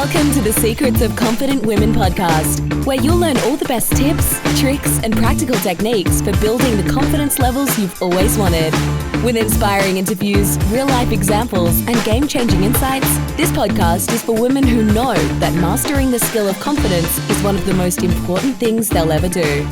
Welcome to the Secrets of Confident Women podcast, where you'll learn all the best tips, tricks, and practical techniques for building the confidence levels you've always wanted. With inspiring interviews, real-life examples, and game-changing insights, this podcast is for women who know that mastering the skill of confidence is one of the most important things they'll ever do.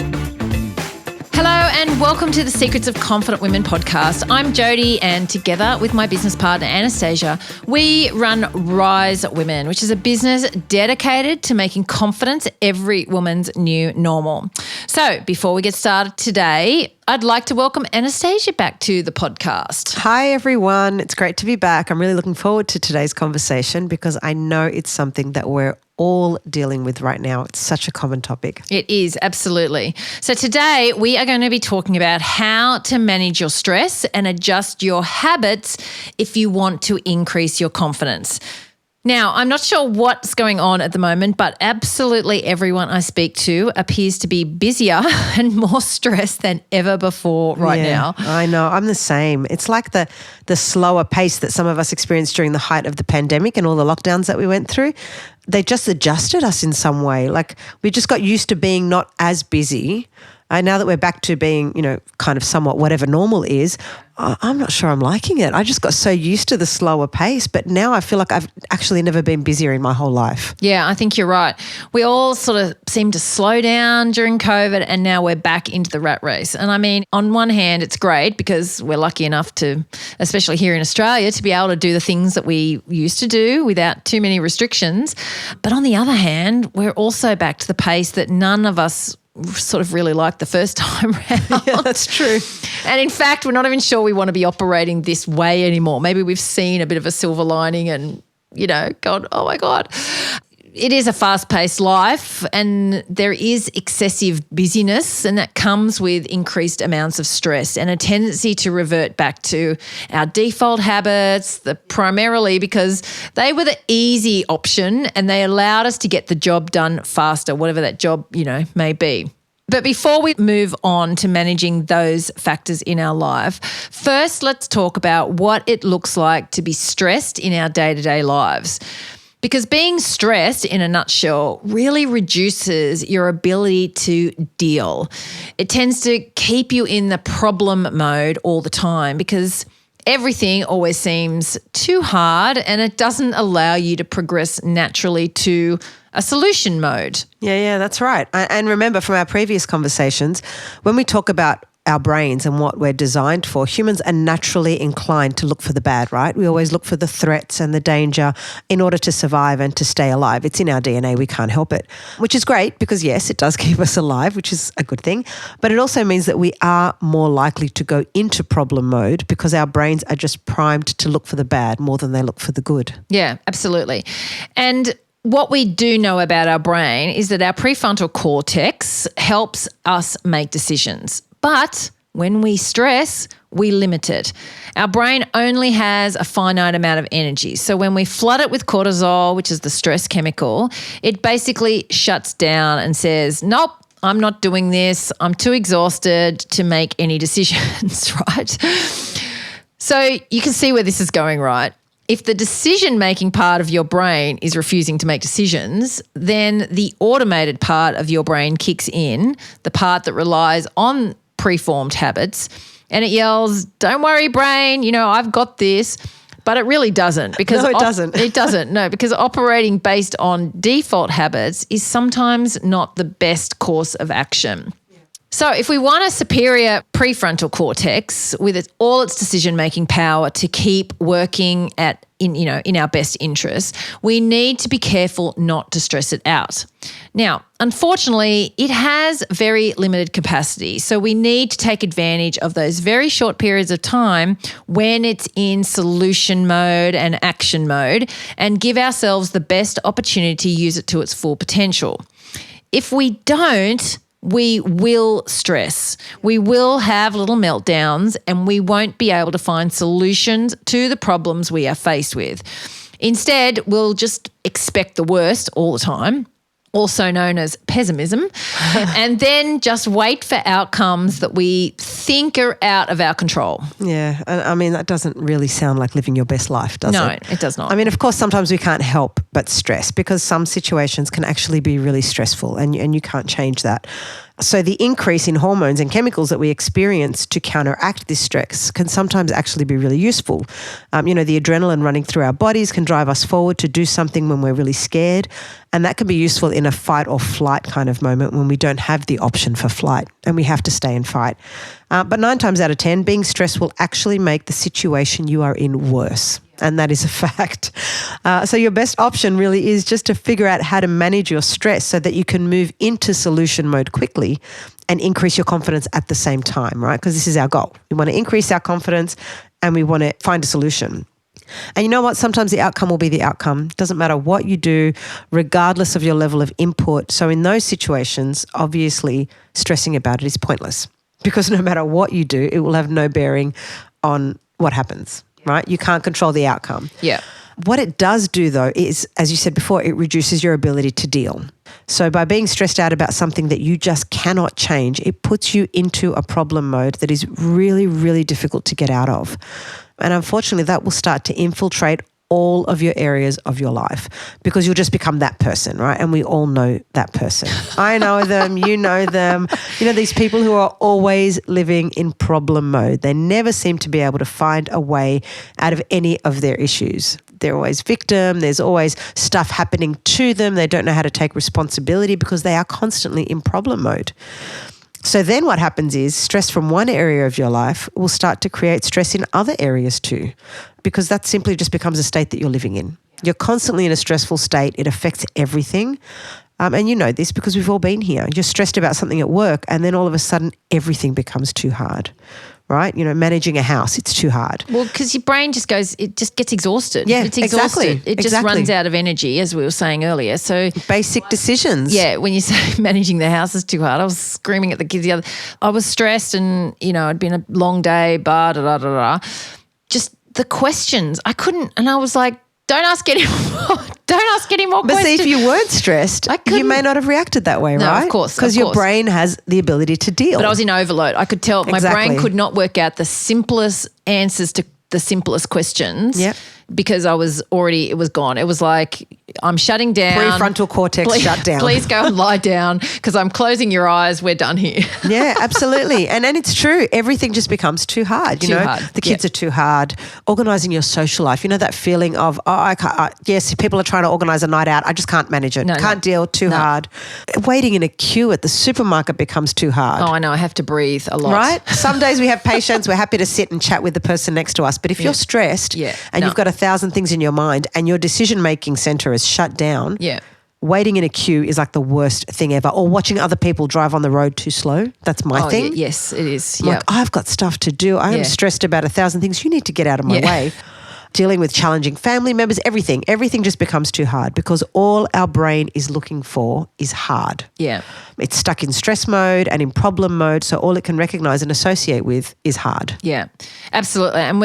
Hello and welcome to the Secrets of Confident Women podcast. I'm Jodie, and together with my business partner Anastasia, we run Rise Women, which is a business dedicated to making confidence every woman's new normal. So before we get started today, I'd like to welcome Anastasia back to the podcast. Hi, everyone. It's great to be back. I'm really looking forward to today's conversation because I know it's something that we're all dealing with right now. It's such a common topic. It is, absolutely. So today we are going to be talking about how to manage your stress and adjust your habits if you want to increase your confidence. Now, I'm not sure what's going on at the moment, but absolutely everyone I speak to appears to be busier and more stressed than ever before now. I know. I'm the same. It's like the slower pace that some of us experienced during the height of the pandemic and all the lockdowns that we went through. They just adjusted us in some way. Like we just got used to being not as busy. And now that we're back to being, kind of somewhat whatever normal is, I'm not sure I'm liking it. I just got so used to the slower pace, but now I feel like I've actually never been busier in my whole life. Yeah, I think you're right. We all sort of seem to slow down during COVID, and now we're back into the rat race. And I mean, on one hand, it's great because we're lucky enough to, especially here in Australia, to be able to do the things that we used to do without too many restrictions. But on the other hand, we're also back to the pace that none of us sort of really liked the first time round. Yeah, that's true. And in fact, we're not even sure we want to be operating this way anymore. Maybe we've seen a bit of a silver lining and, gone, oh my God. It is a fast-paced life and there is excessive busyness, and that comes with increased amounts of stress and a tendency to revert back to our default habits, primarily because they were the easy option and they allowed us to get the job done faster, whatever that job, may be. But before we move on to managing those factors in our life, first let's talk about what it looks like to be stressed in our day-to-day lives. Because being stressed, in a nutshell, really reduces your ability to deal. It tends to keep you in the problem mode all the time because everything always seems too hard and it doesn't allow you to progress naturally to a solution mode. Yeah, that's right. And remember from our previous conversations, when we talk about our brains and what we're designed for, humans are naturally inclined to look for the bad, right? We always look for the threats and the danger in order to survive and to stay alive. It's in our DNA. We can't help it, which is great because, yes, it does keep us alive, which is a good thing. But it also means that we are more likely to go into problem mode because our brains are just primed to look for the bad more than they look for the good. Yeah, absolutely. And what we do know about our brain is that our prefrontal cortex helps us make decisions. But when we stress, we limit it. Our brain only has a finite amount of energy. So when we flood it with cortisol, which is the stress chemical, it basically shuts down and says, nope, I'm not doing this. I'm too exhausted to make any decisions, right? So you can see where this is going, right? If the decision-making part of your brain is refusing to make decisions, then the automated part of your brain kicks in, the part that relies on preformed habits, and it yells, don't worry, brain, I've got this. But it really doesn't. Because no, it doesn't. It doesn't, no, because operating based on default habits is sometimes not the best course of action. So if we want a superior prefrontal cortex with all its decision-making power to keep working in our best interest, we need to be careful not to stress it out. Now, unfortunately, it has very limited capacity, so we need to take advantage of those very short periods of time when it's in solution mode and action mode and give ourselves the best opportunity to use it to its full potential. If we don't, we will stress. We will have little meltdowns and we won't be able to find solutions to the problems we are faced with. Instead, we'll just expect the worst all the time also known as pessimism, and then just wait for outcomes that we think are out of our control. Yeah. I mean, that doesn't really sound like living your best life, does it? No, it does not. I mean, of course, sometimes we can't help but stress because some situations can actually be really stressful and you can't change that. So the increase in hormones and chemicals that we experience to counteract this stress can sometimes actually be really useful. The adrenaline running through our bodies can drive us forward to do something when we're really scared. And that can be useful in a fight or flight kind of moment when we don't have the option for flight and we have to stay and fight. But 9 times out of 10, being stressed will actually make the situation you are in worse. And that is a fact. So your best option really is just to figure out how to manage your stress so that you can move into solution mode quickly and increase your confidence at the same time, right? Because this is our goal. We want to increase our confidence and we want to find a solution. And you know what? Sometimes the outcome will be the outcome. Doesn't matter what you do, regardless of your level of input. So in those situations, obviously, stressing about it is pointless because no matter what you do, it will have no bearing on what happens, right? You can't control the outcome. Yeah. What it does do, though, is, as you said before, it reduces your ability to deal. So by being stressed out about something that you just cannot change, it puts you into a problem mode that is really, really difficult to get out of. And unfortunately, that will start to infiltrate all of your areas of your life because you'll just become that person, right? And we all know that person. I know them, you know them. You know, these people who are always living in problem mode. They never seem to be able to find a way out of any of their issues. They're always victim. There's always stuff happening to them. They don't know how to take responsibility because they are constantly in problem mode. So then what happens is stress from one area of your life will start to create stress in other areas too, because that simply just becomes a state that you're living in. You're constantly in a stressful state. It affects everything. And you know this because we've all been here. You're stressed about something at work and then all of a sudden everything becomes too hard. Right? You know, managing a house, it's too hard. Well, because your brain just gets exhausted. Yeah, it's exhausted. exactly. It just runs out of energy, as we were saying earlier. So basic decisions. Yeah, when you say managing the house is too hard, I was screaming at the kids I was stressed and, it'd been a long day, just the questions. I couldn't, and I was like, don't ask any more. Don't ask any more questions. But see, if you weren't stressed, you may not have reacted that way, right? No, of course. Because your brain has the ability to deal. But I was in overload. I could tell my brain could not work out the simplest answers to the simplest questions. Yep. Because it was gone. It was like, I'm shutting down. Prefrontal cortex shut down. Please go and lie down because I'm closing your eyes. We're done here. Yeah, absolutely. And it's true. Everything just becomes too hard. You know, hard. The kids are too hard. Organising your social life. You know, that feeling of, I can't, yes, people are trying to organise a night out. I just can't manage it. Can't deal, too hard. Waiting in a queue at the supermarket becomes too hard. Oh, I know. I have to breathe a lot. Right? Some days we have patience. We're happy to sit and chat with the person next to us. But if you're stressed and you've got 1,000 things in your mind and your decision-making centre is shut down, waiting in a queue is like the worst thing ever. Or watching other people drive on the road too slow. That's my thing. Yes, it is. Like, I've got stuff to do. I am stressed about 1,000 things. You need to get out of my way. Dealing with challenging family members, everything just becomes too hard because all our brain is looking for is hard. Yeah. It's stuck in stress mode and in problem mode, so all it can recognize and associate with is hard. Yeah, absolutely. And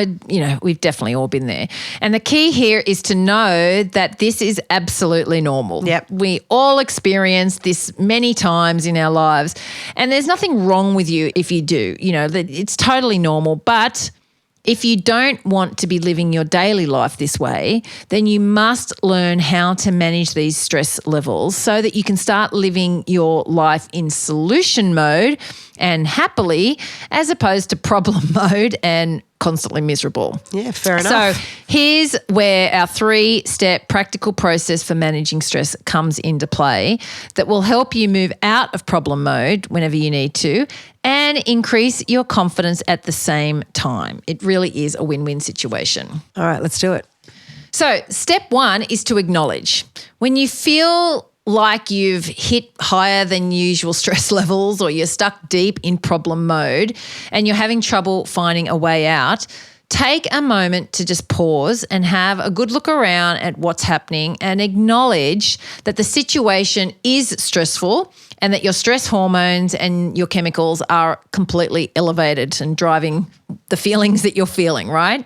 we've definitely all been there. And the key here is to know that this is absolutely normal. Yep. We all experience this many times in our lives, and there's nothing wrong with you if you do. It's totally normal, but if you don't want to be living your daily life this way, then you must learn how to manage these stress levels so that you can start living your life in solution mode and happily, as opposed to problem mode and constantly miserable. Yeah, fair enough. So here's where our 3-step practical process for managing stress comes into play that will help you move out of problem mode whenever you need to and increase your confidence at the same time. It really is a win-win situation. All right, let's do it. So step 1 is to acknowledge. When you feel like you've hit higher than usual stress levels or you're stuck deep in problem mode and you're having trouble finding a way out, take a moment to just pause and have a good look around at what's happening and acknowledge that the situation is stressful and that your stress hormones and your chemicals are completely elevated and driving the feelings that you're feeling, right?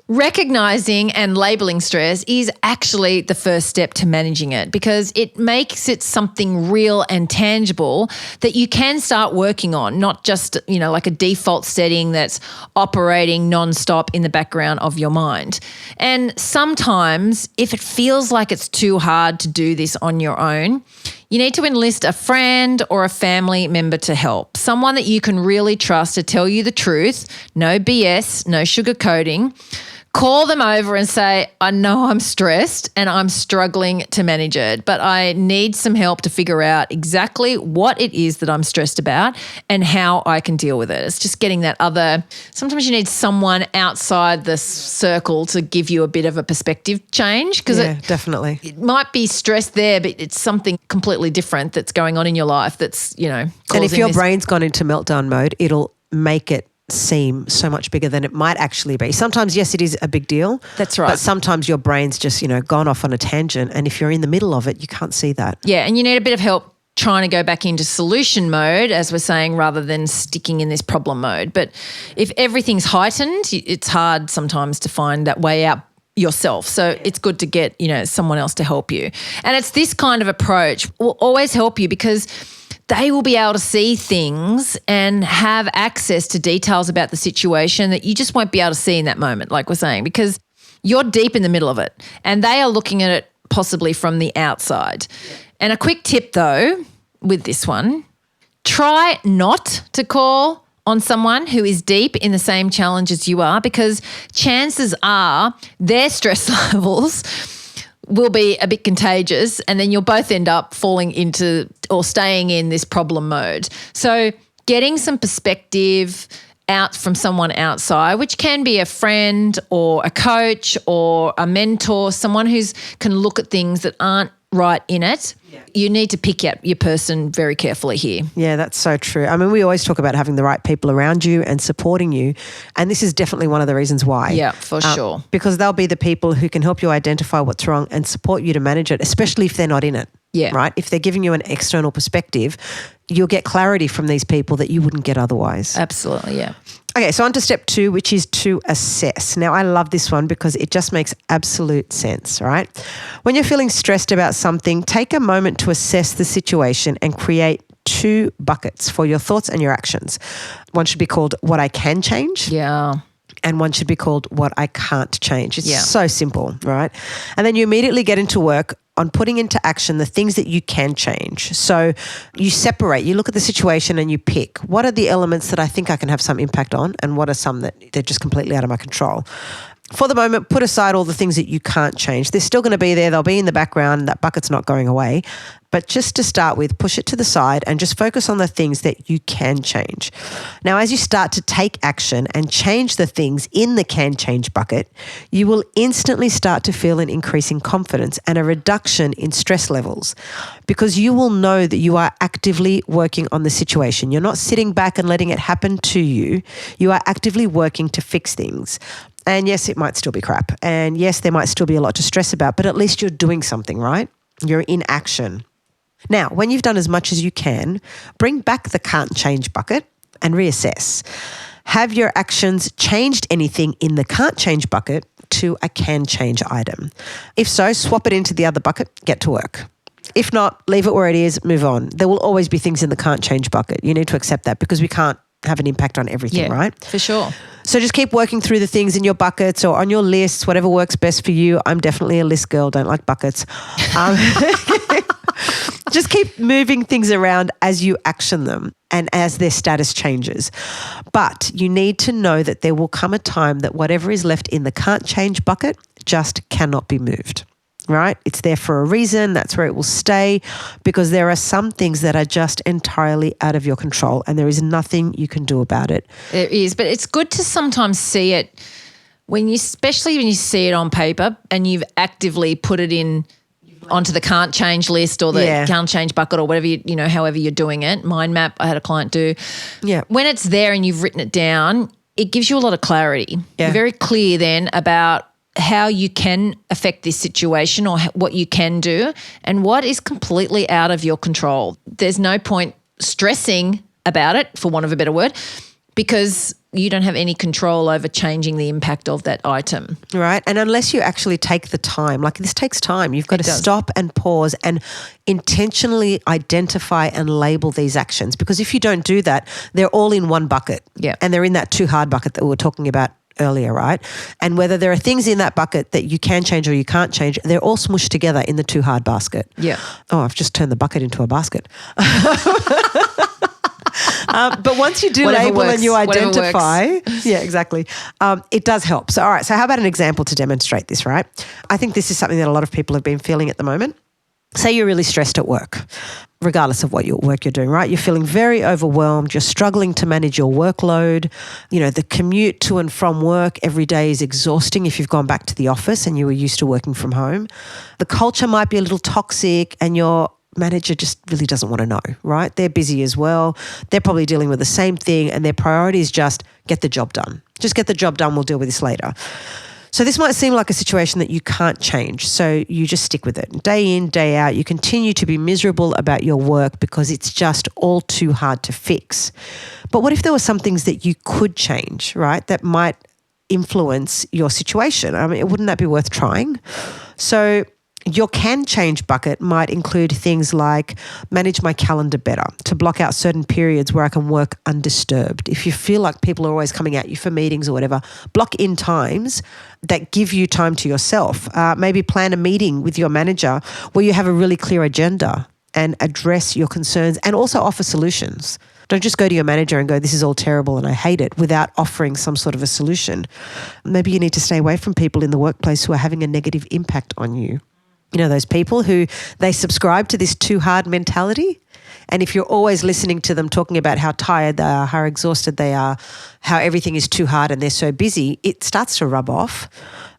Recognizing and labeling stress is actually the first step to managing it because it makes it something real and tangible that you can start working on, not just, like a default setting that's operating nonstop in the background of your mind. And sometimes if it feels like it's too hard to do this on your own, you need to enlist a friend or a family member to help, someone that you can really trust to tell you the truth, no BS, no sugarcoating. Call them over and say, I know I'm stressed and I'm struggling to manage it, but I need some help to figure out exactly what it is that I'm stressed about and how I can deal with it. It's just getting that sometimes you need someone outside the circle to give you a bit of a perspective change because definitely. It might be stress there, but it's something completely different that's going on in your life that's, And if your brain's gone into meltdown mode, it'll make it seem so much bigger than it might actually be. Sometimes, yes, it is a big deal. That's right. But sometimes your brain's just, gone off on a tangent. And if you're in the middle of it, you can't see that. Yeah, and you need a bit of help trying to go back into solution mode, as we're saying, rather than sticking in this problem mode. But if everything's heightened, it's hard sometimes to find that way out yourself. So it's good to get, someone else to help you. And it's this kind of approach will always help you because they will be able to see things and have access to details about the situation that you just won't be able to see in that moment, like we're saying, because you're deep in the middle of it and they are looking at it possibly from the outside. Yeah. And a quick tip though with this one, try not to call on someone who is deep in the same challenge as you are because chances are their stress levels will be a bit contagious and then you'll both end up falling into or staying in this problem mode. So getting some perspective out from someone outside, which can be a friend or a coach or a mentor, someone who can look at things that aren't right in it. Yeah. You need to pick out your person very carefully here. Yeah, that's so true. I mean, we always talk about having the right people around you and supporting you. And this is definitely one of the reasons why. Yeah, for sure. Because they'll be the people who can help you identify what's wrong and support you to manage it, especially if they're not in it. Yeah. Right? If they're giving you an external perspective, you'll get clarity from these people that you wouldn't get otherwise. Absolutely, yeah. Okay, so on to step 2, which is to assess. Now, I love this one because it just makes absolute sense, right? When you're feeling stressed about something, take a moment to assess the situation and create 2 buckets for your thoughts and your actions. One should be called what I can change. Yeah. And one should be called what I can't change. It's so simple, right? And then you immediately get into work on putting into action the things that you can change. So you separate, you look at the situation and you pick what are the elements that I think I can have some impact on and what are some that they're just completely out of my control. For the moment, put aside all the things that you can't change. They're still going to be there. They'll be in the background. That bucket's not going away. But just to start with, push it to the side and just focus on the things that you can change. Now, as you start to take action and change the things in the can change bucket, you will instantly start to feel an increase in confidence and a reduction in stress levels because you will know that you are actively working on the situation. You're not sitting back and letting it happen to you. You are actively working to fix things. And yes, it might still be crap. And yes, there might still be a lot to stress about, but at least you're doing something, right? You're in action. Now, when you've done as much as you can, bring back the can't change bucket and reassess. Have your actions changed anything in the can't change bucket to a can change item? If so, swap it into the other bucket, get to work. If not, leave it where it is, move on. There will always be things in the can't change bucket. You need to accept that because we can't have an impact on everything, right? For sure. So just keep working through the things in your buckets or on your lists, whatever works best for you. I'm definitely a list girl, don't like buckets. Just keep moving things around as you action them and as their status changes. But you need to know that there will come a time that whatever is left in the can't change bucket just cannot be moved. Right? It's there for a reason. That's where it will stay because there are some things that are just entirely out of your control and there is nothing you can do about it. There is, but it's good to sometimes see it especially when you see it on paper and you've actively put it in onto the can't change list or the can't change bucket or whatever, however you're doing it. Mind map, I had a client do. Yeah. When it's there and you've written it down, it gives you a lot of clarity. Yeah. You're very clear then about how you can affect this situation or what you can do and what is completely out of your control. There's no point stressing about it, for want of a better word, because you don't have any control over changing the impact of that item. Right. And unless you actually take the time, like this takes time, you've got to stop and pause and intentionally identify and label these actions. Because if you don't do that, they're all in one bucket. Yeah. And they're in that too hard bucket that we were talking about earlier, right? And whether there are things in that bucket that you can change or you can't change, they're all smushed together in the too hard basket. Yeah. Oh, I've just turned the bucket into a basket. But once you do label and you identify, yeah, exactly, it does help. So, all right, so how about an example to demonstrate this, right? I think this is something that a lot of people have been feeling at the moment. Say you're really stressed at work, regardless of what work you're doing, right? You're feeling very overwhelmed. You're struggling to manage your workload. You know, the commute to and from work every day is exhausting if you've gone back to the office and you were used to working from home. The culture might be a little toxic and your manager just really doesn't want to know, right? They're busy as well. They're probably dealing with the same thing and their priority is just get the job done. Just get the job done. We'll deal with this later. So this might seem like a situation that you can't change. So you just stick with it. Day in, day out, you continue to be miserable about your work because it's just all too hard to fix. But what if there were some things that you could change, right? That might influence your situation. I mean, wouldn't that be worth trying? So your can change bucket might include things like manage my calendar better, to block out certain periods where I can work undisturbed. If you feel like people are always coming at you for meetings or whatever, block in times that give you time to yourself. Maybe plan a meeting with your manager where you have a really clear agenda and address your concerns and also offer solutions. Don't just go to your manager and go, this is all terrible and I hate it, without offering some sort of a solution. Maybe you need to stay away from people in the workplace who are having a negative impact on you. You know, those people who they subscribe to this too hard mentality. And if you're always listening to them talking about how tired they are, how exhausted they are, how everything is too hard and they're so busy, it starts to rub off.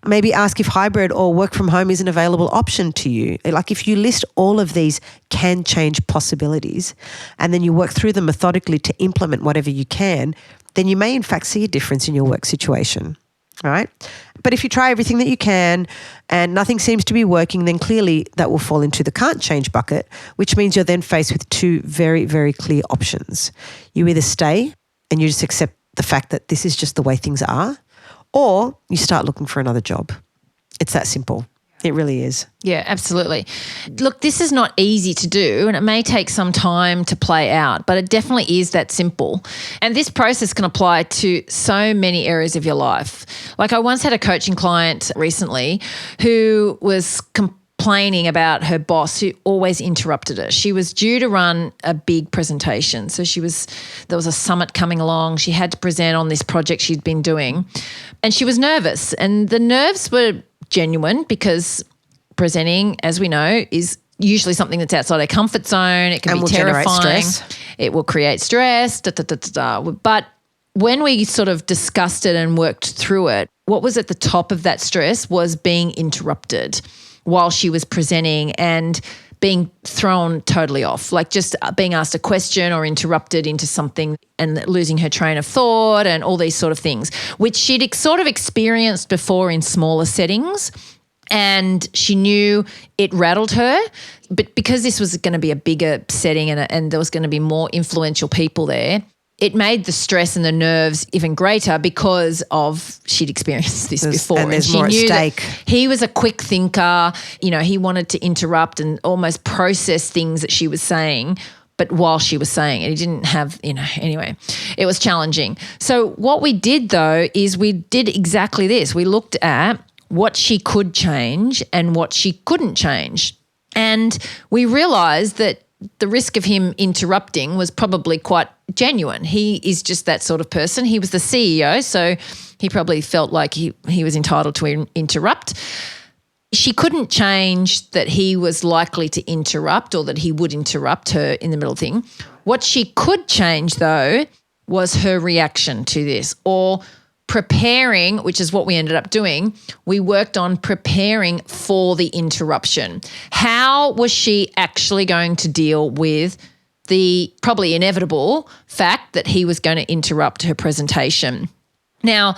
Maybe ask if hybrid or work from home is an available option to you. Like if you list all of these can change possibilities and then you work through them methodically to implement whatever you can, then you may in fact see a difference in your work situation. All right. But if you try everything that you can and nothing seems to be working, then clearly that will fall into the can't change bucket, which means you're then faced with two very, very clear options. You either stay and you just accept the fact that this is just the way things are, or you start looking for another job. It's that simple. It really is. Yeah, absolutely. Look, this is not easy to do and it may take some time to play out, but it definitely is that simple. And this process can apply to so many areas of your life. Like I once had a coaching client recently who was complaining about her boss who always interrupted her. She was due to run a big presentation. So there was a summit coming along. She had to present on this project she'd been doing and she was nervous, and the nerves were genuine because presenting, as we know, is usually something that's outside our comfort zone. It can be terrifying. It will create stress. But when we sort of discussed it and worked through it, what was at the top of that stress was being interrupted while she was presenting and being thrown totally off, like just being asked a question or interrupted into something and losing her train of thought and all these sort of things, which she'd sort of experienced before in smaller settings. And she knew it rattled her, but because this was going to be a bigger setting and there was going to be more influential people there, it made the stress and the nerves even greater because of she'd experienced this before. And there's she more at knew stake. He was a quick thinker. You know, he wanted to interrupt and almost process things that she was saying, but while she was saying it, he didn't have, anyway, it was challenging. So what we did though is we did exactly this. We looked at what she could change and what she couldn't change. And we realised that the risk of him interrupting was probably quite genuine. He is just that sort of person. He was the CEO, so he probably felt like he was entitled to interrupt. She couldn't change that he was likely to interrupt or that he would interrupt her in the middle of the thing. What she could change, though, was her reaction to this, or preparing, which is what we ended up doing. We worked on preparing for the interruption. How was she actually going to deal with the probably inevitable fact that he was going to interrupt her presentation? Now,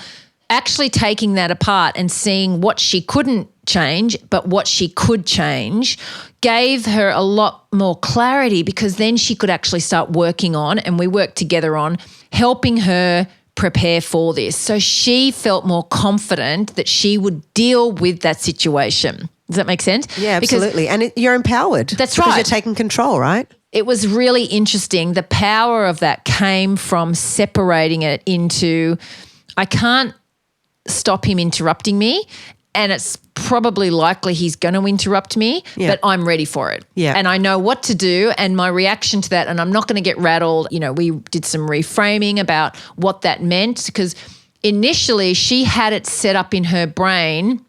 actually taking that apart and seeing what she couldn't change, but what she could change, gave her a lot more clarity, because then she could actually start working on, and we worked together on helping her prepare for this. So she felt more confident that she would deal with that situation. Does that make sense? Yeah, absolutely. And you're empowered. That's because right. You're taking control, right? It was really interesting. The power of that came from separating it into, I can't stop him interrupting me, and it's probably likely he's going to interrupt me, but I'm ready for it. Yeah. And I know what to do, and my reaction to that, and I'm not going to get rattled. You know, we did some reframing about what that meant, because initially she had it set up in her brain.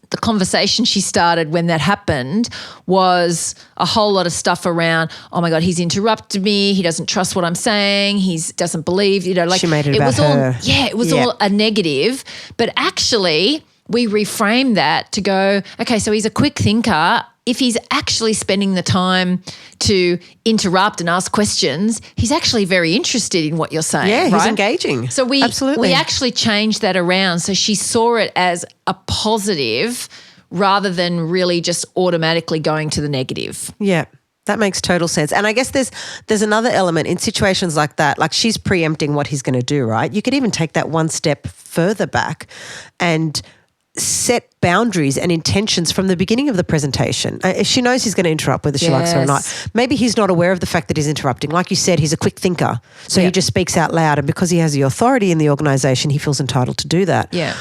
The conversation she started when that happened was a whole lot of stuff around, oh my God, he's interrupted me. He doesn't trust what I'm saying. He doesn't believe, like she made it about was her. it was all a negative. But actually we reframed that to go, okay, so he's a quick thinker. If he's actually spending the time to interrupt and ask questions, he's actually very interested in what you're saying. Yeah, he's right? engaging. So we actually changed that around. So she saw it as a positive rather than really just automatically going to the negative. Yeah. That makes total sense. And I guess there's another element in situations like that, like she's preempting what he's going to do, right? You could even take that one step further back and set boundaries and intentions from the beginning of the presentation. If she knows he's going to interrupt, whether she likes her or not, maybe he's not aware of the fact that he's interrupting. Like you said, he's a quick thinker. So he just speaks out loud, and because he has the authority in the organisation, he feels entitled to do that. Yeah.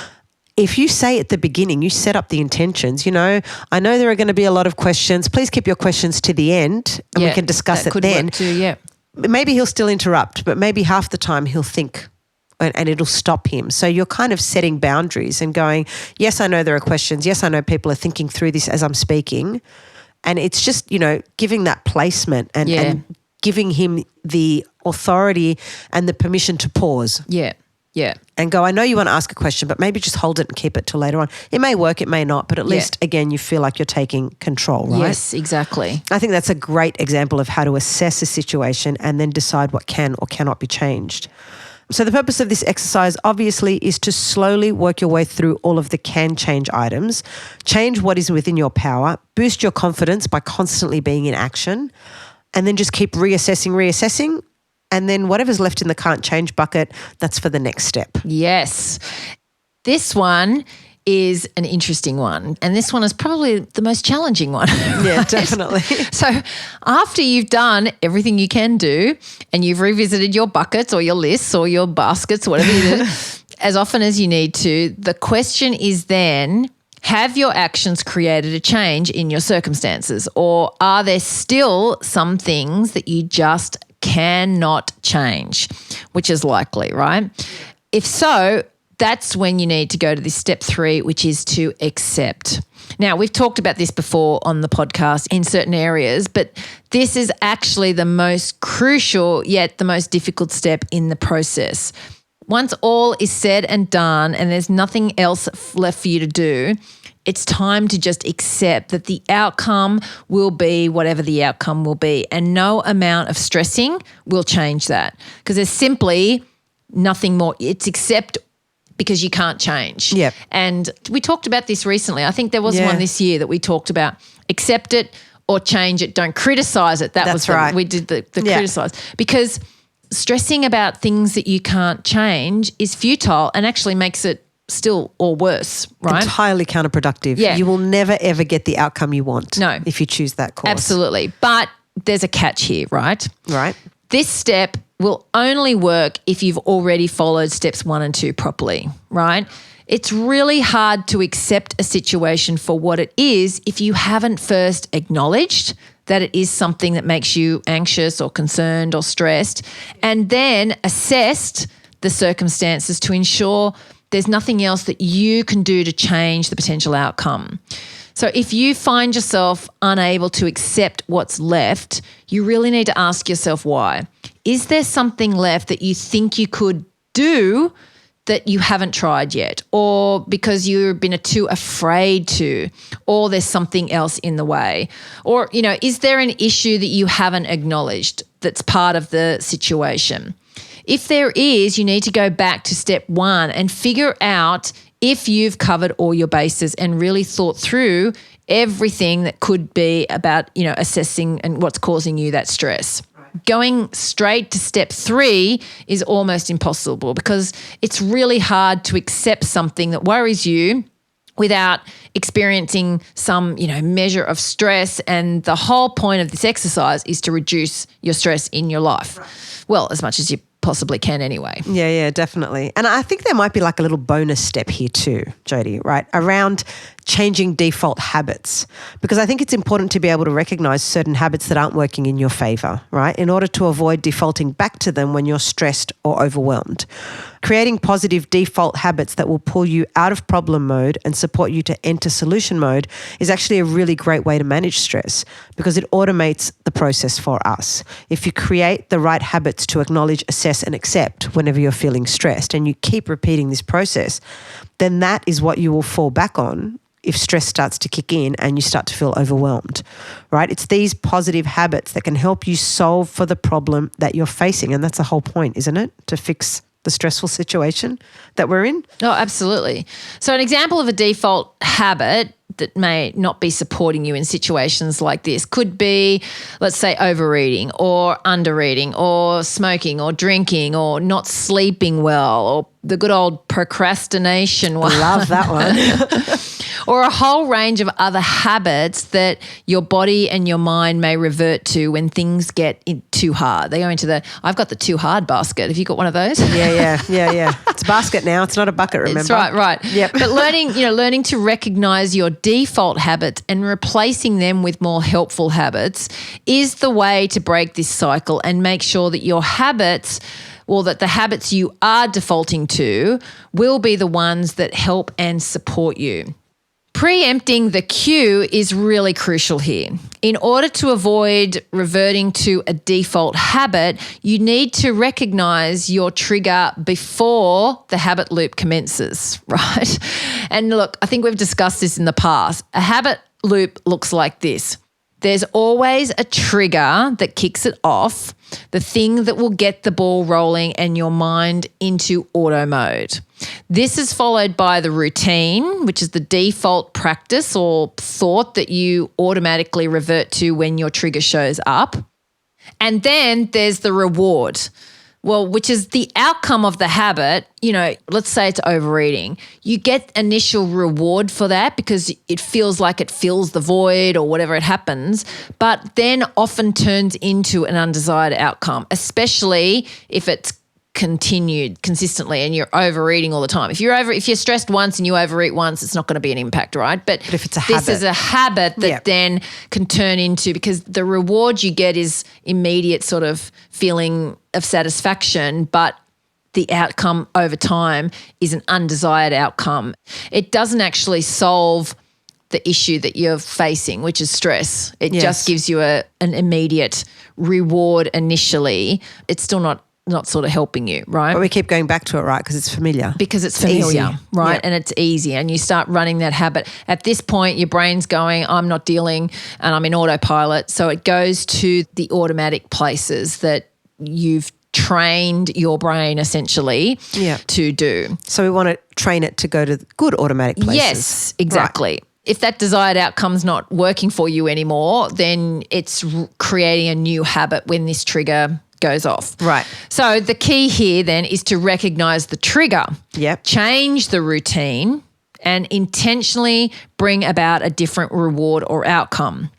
If you say at the beginning, you set up the intentions, I know there are going to be a lot of questions. Please keep your questions to the end and we can discuss it then. Work too, Maybe he'll still interrupt, but maybe half the time he'll think and it'll stop him. So you're kind of setting boundaries and going, yes, I know there are questions. Yes, I know people are thinking through this as I'm speaking. And it's just, giving that placement and giving him the authority and the permission to pause. Yeah. Yeah. And go, I know you want to ask a question, but maybe just hold it and keep it till later on. It may work, it may not, but at least, again, you feel like you're taking control, right? Yes, exactly. I think that's a great example of how to assess a situation and then decide what can or cannot be changed. So the purpose of this exercise obviously is to slowly work your way through all of the can change items, change what is within your power, boost your confidence by constantly being in action, and then just keep reassessing. And then whatever's left in the can't change bucket, that's for the next step. Yes. This one is an interesting one. And this one is probably the most challenging one. Yeah, definitely. So after you've done everything you can do and you've revisited your buckets or your lists or your baskets, whatever you do, as often as you need to, the question is then, have your actions created a change in your circumstances, or are there still some things that you just cannot change, which is likely, right? If so, that's when you need to go to this step 3, which is to accept. Now, we've talked about this before on the podcast in certain areas, but this is actually the most crucial yet the most difficult step in the process. Once all is said and done and there's nothing else left for you to do, it's time to just accept that the outcome will be whatever the outcome will be, and no amount of stressing will change that, because there's simply nothing more. It's accept because you can't change. Yep. And we talked about this recently. I think there was one this year that we talked about. Accept it or change it. Don't criticize it. That's right. We did the criticize, because stressing about things that you can't change is futile and actually makes it still or worse, right? Entirely counterproductive. Yeah. You will never, ever get the outcome you want. No. If you choose that course. Absolutely. But there's a catch here, right? Right. This step will only work if you've already followed steps 1 and 2 properly, right? It's really hard to accept a situation for what it is if you haven't first acknowledged that it is something that makes you anxious or concerned or stressed, and then assessed the circumstances to ensure there's nothing else that you can do to change the potential outcome. So if you find yourself unable to accept what's left, you really need to ask yourself why. Is there something left that you think you could do that you haven't tried yet, or because you've been too afraid to, or there's something else in the way? Or, is there an issue that you haven't acknowledged that's part of the situation? If there is, you need to go back to step 1 and figure out if you've covered all your bases and really thought through everything that could be about, assessing and what's causing you that stress. Going straight to step 3 is almost impossible because it's really hard to accept something that worries you without experiencing some, measure of stress. And the whole point of this exercise is to reduce your stress in your life. Right. Well, as much as you possibly can anyway. Yeah, definitely. And I think there might be like a little bonus step here too, Jodie, right? Around changing default habits, because I think it's important to be able to recognize certain habits that aren't working in your favor, right? In order to avoid defaulting back to them when you're stressed or overwhelmed. Creating positive default habits that will pull you out of problem mode and support you to enter solution mode is actually a really great way to manage stress because it automates the process for us. If you create the right habits to acknowledge, assess, and accept whenever you're feeling stressed and you keep repeating this process, then that is what you will fall back on if stress starts to kick in and you start to feel overwhelmed, right? It's these positive habits that can help you solve for the problem that you're facing. And that's the whole point, isn't it? To fix the stressful situation that we're in. Oh, absolutely. So an example of a default habit that may not be supporting you in situations like this could be, let's say, overeating or undereating or smoking or drinking or not sleeping well or the good old procrastination one. Love that one. Or a whole range of other habits that your body and your mind may revert to when things get too hard. They go into I've got the too hard basket. Have you got one of those? Yeah. It's a basket now. It's not a bucket, remember? It's right. Yep. But learning to recognize your default habits and replacing them with more helpful habits is the way to break this cycle and make sure that your habits, or that the habits you are defaulting to, will be the ones that help and support you. Preempting the cue is really crucial here. In order to avoid reverting to a default habit, you need to recognize your trigger before the habit loop commences, right? And look, I think we've discussed this in the past. A habit loop looks like this. There's always a trigger that kicks it off, the thing that will get the ball rolling and your mind into auto mode. This is followed by the routine, which is the default practice or thought that you automatically revert to when your trigger shows up. And then there's the reward, which is the outcome of the habit. Let's say it's overeating. You get initial reward for that because it feels like it fills the void or whatever it happens, but then often turns into an undesired outcome, especially if it's continued consistently and you're overeating all the time. If you're stressed once and you overeat once, it's not going to be an impact, right? But if it's a habit, this is a habit that then can turn into, because the reward you get is immediate sort of feeling of satisfaction, but the outcome over time is an undesired outcome. It doesn't actually solve the issue that you're facing, which is stress. It just gives you an immediate reward initially. It's still not sort of helping you, right? But we keep going back to it, right? Because it's familiar. Because it's familiar, easy. right? Yep. And it's easy. And you start running that habit. At this point, your brain's going, I'm not dealing and I'm in autopilot. So it goes to the automatic places that you've trained your brain essentially to do. So we want to train it to go to good automatic places. Yes, exactly. Right. If that desired outcome's not working for you anymore, then it's creating a new habit when this trigger goes off. Right. So the key here then is to recognize the trigger, change the routine, and intentionally bring about a different reward or outcome.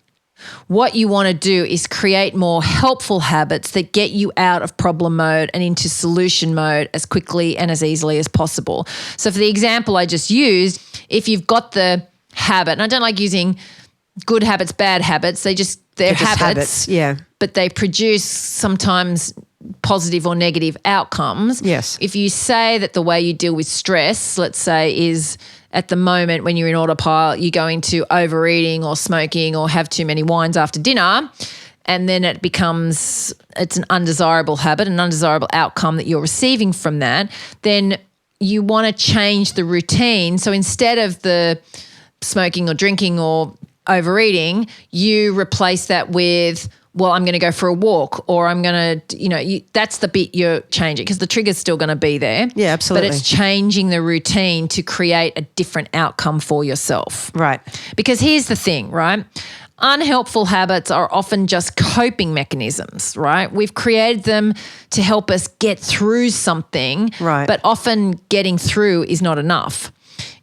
What you want to do is create more helpful habits that get you out of problem mode and into solution mode as quickly and as easily as possible. So for the example I just used, if you've got the habit, and I don't like using good habits, bad habits, they're habits, but they produce sometimes positive or negative outcomes. Yes. If you say that the way you deal with stress, let's say, is at the moment when you're in autopilot, you go into overeating or smoking or have too many wines after dinner, and then it's an undesirable habit, an undesirable outcome that you're receiving from that, then you want to change the routine. So instead of the smoking or drinking or overeating, you replace that with, well, I'm going to go for a walk, or I'm going to, that's the bit you're changing, because the trigger's still going to be there. Yeah, absolutely. But it's changing the routine to create a different outcome for yourself. Right. Because here's the thing, right? Unhelpful habits are often just coping mechanisms, right? We've created them to help us get through something, right. But often getting through is not enough.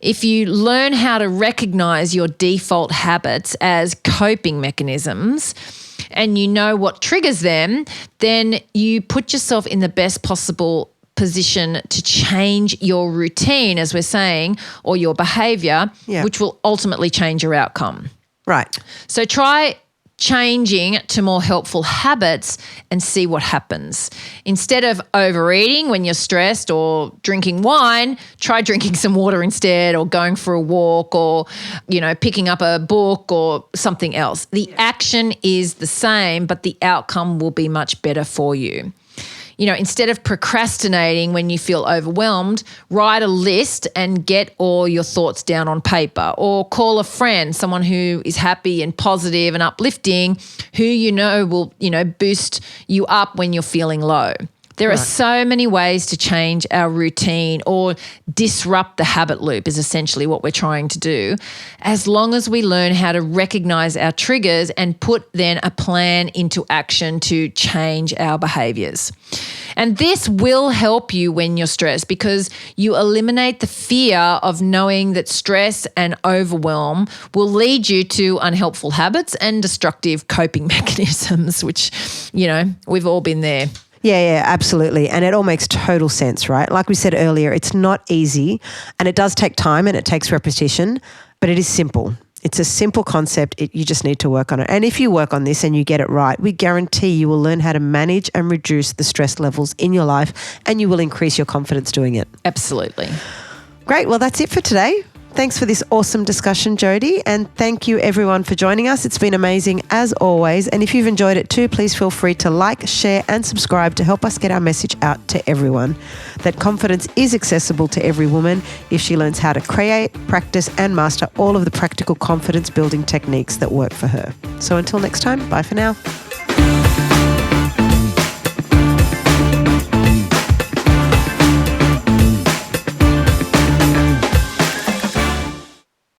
If you learn how to recognize your default habits as coping mechanisms and you know what triggers them, then you put yourself in the best possible position to change your routine, as we're saying, or your behavior, which will ultimately change your outcome. Right. So try changing to more helpful habits and see what happens. Instead of overeating when you're stressed or drinking wine, try drinking some water instead, or going for a walk, or, picking up a book or something else. The action is the same, but the outcome will be much better for you. Instead of procrastinating when you feel overwhelmed, write a list and get all your thoughts down on paper, or call a friend, someone who is happy and positive and uplifting, who will, boost you up when you're feeling low. There are so many ways to change our routine or disrupt the habit loop is essentially what we're trying to do, as long as we learn how to recognize our triggers and put then a plan into action to change our behaviors. And this will help you when you're stressed, because you eliminate the fear of knowing that stress and overwhelm will lead you to unhelpful habits and destructive coping mechanisms, which, we've all been there. Yeah, absolutely. And it all makes total sense, right? Like we said earlier, it's not easy, and it does take time and it takes repetition, but it is simple. It's a simple concept. You just need to work on it. And if you work on this and you get it right, we guarantee you will learn how to manage and reduce the stress levels in your life, and you will increase your confidence doing it. Absolutely. Great. Well, that's it for today. Thanks for this awesome discussion, Jodie, and thank you everyone for joining us. It's been amazing as always, and if you've enjoyed it too, please feel free to like, share and subscribe to help us get our message out to everyone, that confidence is accessible to every woman if she learns how to create, practice and master all of the practical confidence building techniques that work for her. So until next time, bye for now.